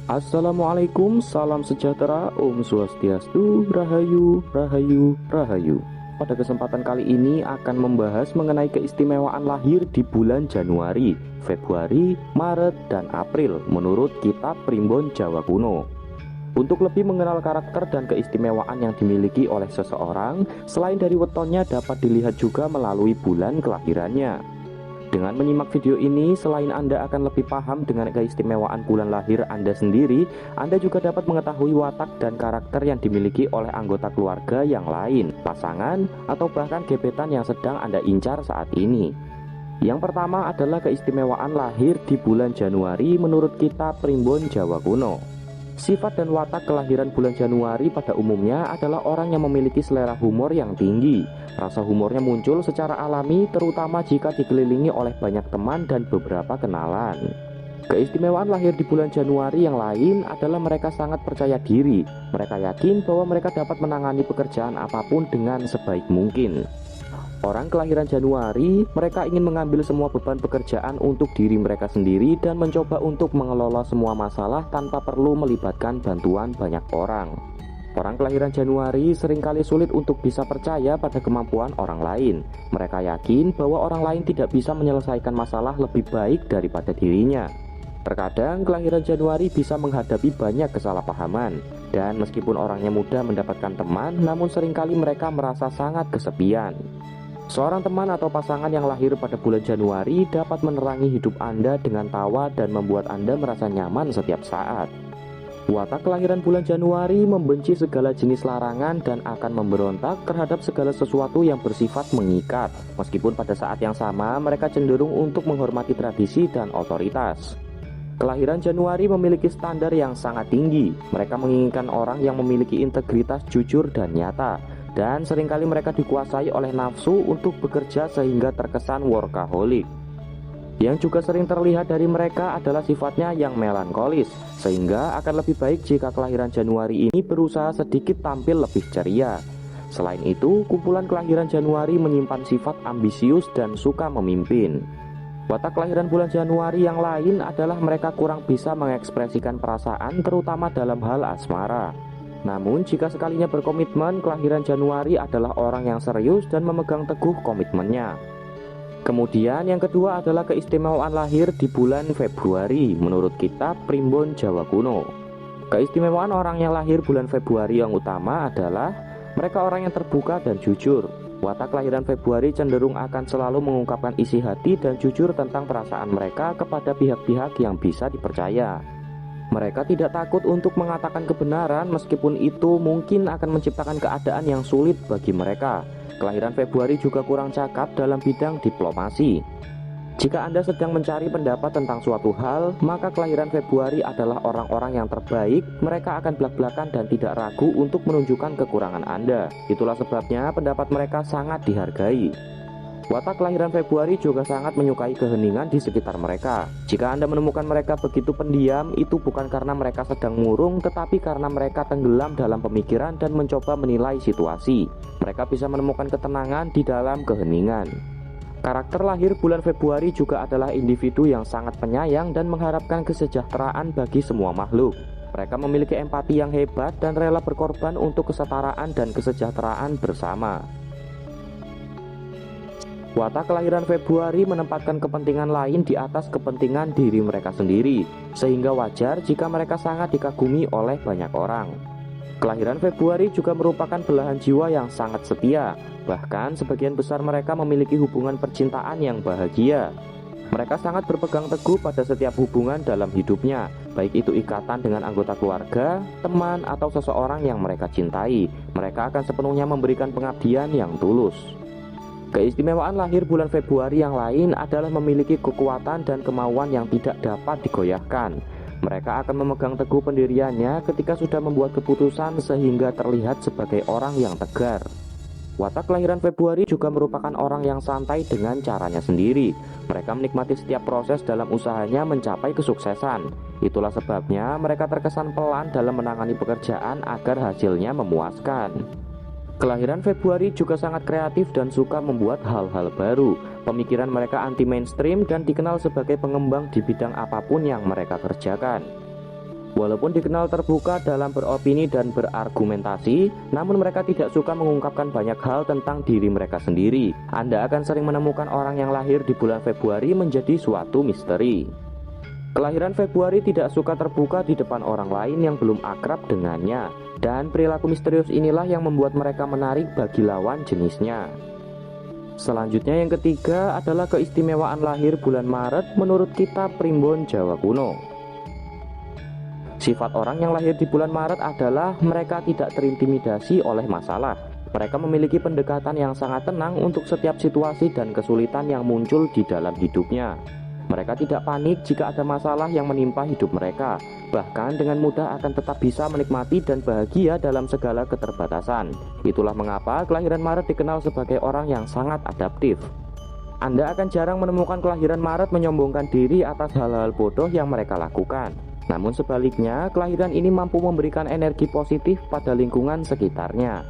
Assalamualaikum, salam sejahtera, Om Swastiastu, Rahayu, Rahayu, Rahayu. Pada kesempatan kali ini akan membahas mengenai keistimewaan lahir di bulan Januari, Februari, Maret, dan April menurut kitab Primbon Jawa Kuno. Untuk lebih mengenal karakter dan keistimewaan yang dimiliki oleh seseorang, selain dari wetonnya dapat dilihat juga melalui bulan kelahirannya. Dengan menyimak video ini, selain Anda akan lebih paham dengan keistimewaan bulan lahir Anda sendiri, Anda juga dapat mengetahui watak dan karakter yang dimiliki oleh anggota keluarga yang lain, pasangan, atau bahkan gebetan yang sedang Anda incar saat ini. Yang pertama adalah keistimewaan lahir di bulan Januari menurut kitab Primbon Jawa Kuno. Sifat dan watak kelahiran bulan Januari pada umumnya adalah orang yang memiliki selera humor yang tinggi. Rasa humornya muncul secara alami, terutama jika dikelilingi oleh banyak teman dan beberapa kenalan. Keistimewaan lahir di bulan Januari yang lain adalah mereka sangat percaya diri. Mereka yakin bahwa mereka dapat menangani pekerjaan apapun dengan sebaik mungkin. Orang kelahiran Januari, mereka ingin mengambil semua beban pekerjaan untuk diri mereka sendiri dan mencoba untuk mengelola semua masalah tanpa perlu melibatkan bantuan banyak orang. Orang kelahiran Januari seringkali sulit untuk bisa percaya pada kemampuan orang lain. Mereka yakin bahwa orang lain tidak bisa menyelesaikan masalah lebih baik daripada dirinya. Terkadang kelahiran Januari bisa menghadapi banyak kesalahpahaman. Dan meskipun orangnya mudah mendapatkan teman, namun seringkali mereka merasa sangat kesepian. Seorang teman atau pasangan yang lahir pada bulan Januari dapat menerangi hidup Anda dengan tawa dan membuat Anda merasa nyaman setiap saat. Watak kelahiran bulan Januari membenci segala jenis larangan dan akan memberontak terhadap segala sesuatu yang bersifat mengikat. Meskipun pada saat yang sama mereka cenderung untuk menghormati tradisi dan otoritas. Kelahiran Januari memiliki standar yang sangat tinggi. Mereka menginginkan orang yang memiliki integritas jujur dan nyata. Dan seringkali mereka dikuasai oleh nafsu untuk bekerja sehingga terkesan workaholic. Yang juga sering terlihat dari mereka adalah sifatnya yang melankolis, sehingga akan lebih baik jika kelahiran Januari ini berusaha sedikit tampil lebih ceria. Selain itu, kumpulan kelahiran Januari menyimpan sifat ambisius dan suka memimpin. Watak kelahiran bulan Januari yang lain adalah mereka kurang bisa mengekspresikan perasaan, terutama dalam hal asmara. Namun jika sekalinya berkomitmen, kelahiran Januari adalah orang yang serius dan memegang teguh komitmennya. Kemudian yang kedua adalah keistimewaan lahir di bulan Februari menurut kitab Primbon Jawa Kuno. Keistimewaan orang yang lahir bulan Februari yang utama adalah mereka orang yang terbuka dan jujur. Watak kelahiran Februari cenderung akan selalu mengungkapkan isi hati dan jujur tentang perasaan mereka kepada pihak-pihak yang bisa dipercaya. Mereka tidak takut untuk mengatakan kebenaran meskipun itu mungkin akan menciptakan keadaan yang sulit bagi mereka. Kelahiran Februari juga kurang cakap dalam bidang diplomasi. Jika Anda sedang mencari pendapat tentang suatu hal, maka kelahiran Februari adalah orang-orang yang terbaik. Mereka akan belak-belakan dan tidak ragu untuk menunjukkan kekurangan Anda. Itulah sebabnya pendapat mereka sangat dihargai. Watak kelahiran Februari juga sangat menyukai keheningan di sekitar mereka. Jika Anda menemukan mereka begitu pendiam, itu bukan karena mereka sedang murung, tetapi karena mereka tenggelam dalam pemikiran dan mencoba menilai situasi. Mereka bisa menemukan ketenangan di dalam keheningan. Karakter lahir bulan Februari juga adalah individu yang sangat penyayang dan mengharapkan kesejahteraan bagi semua makhluk. Mereka memiliki empati yang hebat dan rela berkorban untuk kesetaraan dan kesejahteraan bersama. Watak kelahiran Februari menempatkan kepentingan lain di atas kepentingan diri mereka sendiri, sehingga wajar jika mereka sangat dikagumi oleh banyak orang. Kelahiran Februari juga merupakan belahan jiwa yang sangat setia. Bahkan sebagian besar mereka memiliki hubungan percintaan yang bahagia. Mereka sangat berpegang teguh pada setiap hubungan dalam hidupnya, baik itu ikatan dengan anggota keluarga, teman, atau seseorang yang mereka cintai. Mereka akan sepenuhnya memberikan pengabdian yang tulus. Keistimewaan lahir bulan Februari yang lain adalah memiliki kekuatan dan kemauan yang tidak dapat digoyahkan. Mereka akan memegang teguh pendiriannya ketika sudah membuat keputusan sehingga terlihat sebagai orang yang tegar. Watak kelahiran Februari juga merupakan orang yang santai dengan caranya sendiri. Mereka menikmati setiap proses dalam usahanya mencapai kesuksesan. Itulah sebabnya mereka terkesan pelan dalam menangani pekerjaan agar hasilnya memuaskan. Kelahiran Februari juga sangat kreatif dan suka membuat hal-hal baru. Pemikiran mereka anti mainstream dan dikenal sebagai pengembang di bidang apapun yang mereka kerjakan. Walaupun dikenal terbuka dalam beropini dan berargumentasi, namun mereka tidak suka mengungkapkan banyak hal tentang diri mereka sendiri. Anda akan sering menemukan orang yang lahir di bulan Februari menjadi suatu misteri. Kelahiran Februari tidak suka terbuka di depan orang lain yang belum akrab dengannya, dan perilaku misterius inilah yang membuat mereka menarik bagi lawan jenisnya. Selanjutnya yang ketiga adalah keistimewaan lahir bulan Maret menurut kitab Primbon Jawa Kuno. Sifat orang yang lahir di bulan Maret adalah mereka tidak terintimidasi oleh masalah. Mereka memiliki pendekatan yang sangat tenang untuk setiap situasi dan kesulitan yang muncul di dalam hidupnya. Mereka tidak panik jika ada masalah yang menimpa hidup mereka. Bahkan dengan mudah akan tetap bisa menikmati dan bahagia dalam segala keterbatasan. Itulah mengapa kelahiran Maret dikenal sebagai orang yang sangat adaptif. Anda akan jarang menemukan kelahiran Maret menyombongkan diri atas hal-hal bodoh yang mereka lakukan. Namun sebaliknya, kelahiran ini mampu memberikan energi positif pada lingkungan sekitarnya.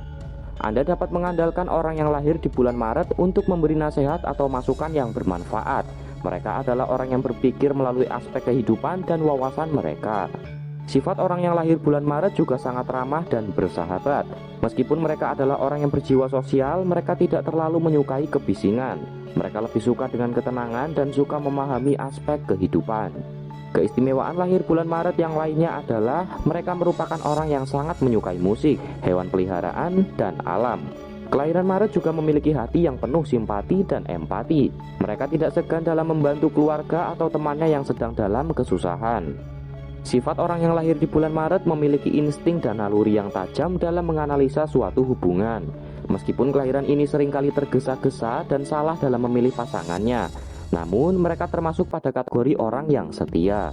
Anda dapat mengandalkan orang yang lahir di bulan Maret untuk memberi nasihat atau masukan yang bermanfaat. Mereka adalah orang yang berpikir melalui aspek kehidupan dan wawasan mereka. Sifat orang yang lahir bulan Maret juga sangat ramah dan bersahabat. Meskipun mereka adalah orang yang berjiwa sosial, mereka tidak terlalu menyukai kebisingan. Mereka lebih suka dengan ketenangan dan suka memahami aspek kehidupan. Keistimewaan lahir bulan Maret yang lainnya adalah mereka merupakan orang yang sangat menyukai musik, hewan peliharaan, dan alam. Kelahiran Maret juga memiliki hati yang penuh simpati dan empati. Mereka tidak segan dalam membantu keluarga atau temannya yang sedang dalam kesusahan. Sifat orang yang lahir di bulan Maret memiliki insting dan naluri yang tajam dalam menganalisa suatu hubungan. Meskipun kelahiran ini seringkali tergesa-gesa dan salah dalam memilih pasangannya, namun mereka termasuk pada kategori orang yang setia.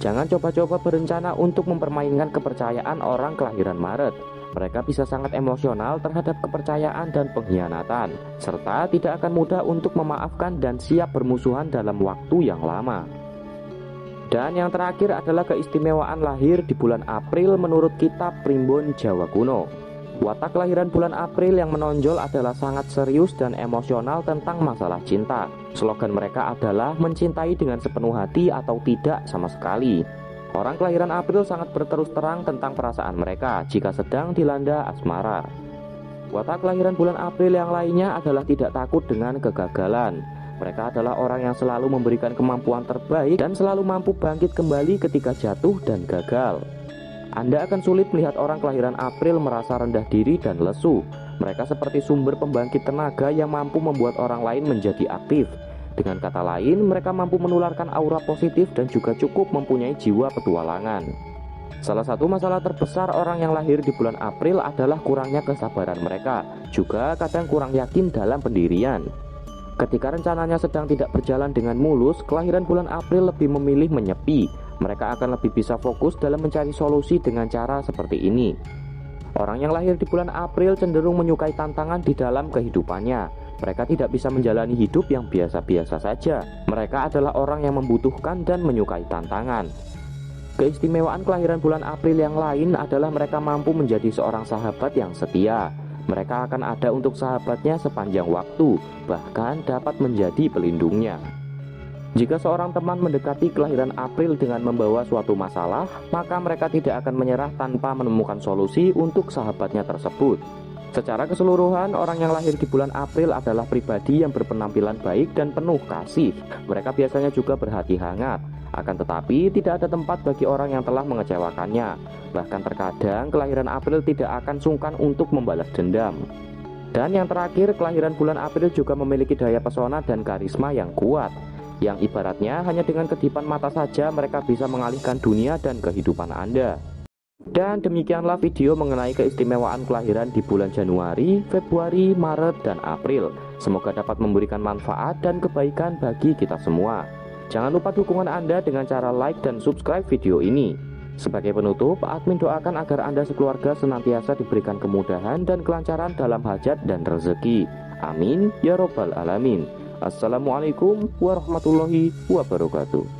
Jangan coba-coba berencana untuk mempermainkan kepercayaan orang kelahiran Maret. Mereka bisa sangat emosional terhadap kepercayaan dan pengkhianatan, serta tidak akan mudah untuk memaafkan dan siap bermusuhan dalam waktu yang lama. Dan yang terakhir adalah keistimewaan lahir di bulan April menurut kitab Primbon Jawa Kuno. Watak kelahiran bulan April yang menonjol adalah sangat serius dan emosional tentang masalah cinta. Slogan mereka adalah mencintai dengan sepenuh hati atau tidak sama sekali. Orang kelahiran April sangat berterus terang tentang perasaan mereka jika sedang dilanda asmara. Watak kelahiran bulan April yang lainnya adalah tidak takut dengan kegagalan. Mereka adalah orang yang selalu memberikan kemampuan terbaik dan selalu mampu bangkit kembali ketika jatuh dan gagal. Anda akan sulit melihat orang kelahiran April merasa rendah diri dan lesu. Mereka seperti sumber pembangkit tenaga yang mampu membuat orang lain menjadi aktif. Dengan kata lain, mereka mampu menularkan aura positif dan juga cukup mempunyai jiwa petualangan. Salah satu masalah terbesar orang yang lahir di bulan April adalah kurangnya kesabaran mereka, juga kadang kurang yakin dalam pendirian. Ketika rencananya sedang tidak berjalan dengan mulus, kelahiran bulan April lebih memilih menyepi. Mereka akan lebih bisa fokus dalam mencari solusi dengan cara seperti ini. Orang yang lahir di bulan April cenderung menyukai tantangan di dalam kehidupannya. Mereka tidak bisa menjalani hidup yang biasa-biasa saja. Mereka adalah orang yang membutuhkan dan menyukai tantangan. Keistimewaan kelahiran bulan April yang lain adalah mereka mampu menjadi seorang sahabat yang setia. Mereka akan ada untuk sahabatnya sepanjang waktu, bahkan dapat menjadi pelindungnya. Jika seorang teman mendekati kelahiran April dengan membawa suatu masalah, maka mereka tidak akan menyerah tanpa menemukan solusi untuk sahabatnya tersebut. Secara keseluruhan, orang yang lahir di bulan April adalah pribadi yang berpenampilan baik dan penuh kasih. Mereka biasanya juga berhati hangat. Akan tetapi, tidak ada tempat bagi orang yang telah mengecewakannya. Bahkan terkadang, kelahiran April tidak akan sungkan untuk membalas dendam. Dan yang terakhir, kelahiran bulan April juga memiliki daya pesona dan karisma yang kuat, yang ibaratnya hanya dengan kedipan mata saja mereka bisa mengalihkan dunia dan kehidupan Anda. Dan demikianlah video mengenai keistimewaan kelahiran di bulan Januari, Februari, Maret, dan April. Semoga dapat memberikan manfaat dan kebaikan bagi kita semua. Jangan lupa dukungan Anda dengan cara like dan subscribe video ini. Sebagai penutup, admin doakan agar Anda sekeluarga senantiasa diberikan kemudahan dan kelancaran dalam hajat dan rezeki. Amin, ya robbal alamin. Assalamualaikum warahmatullahi wabarakatuh.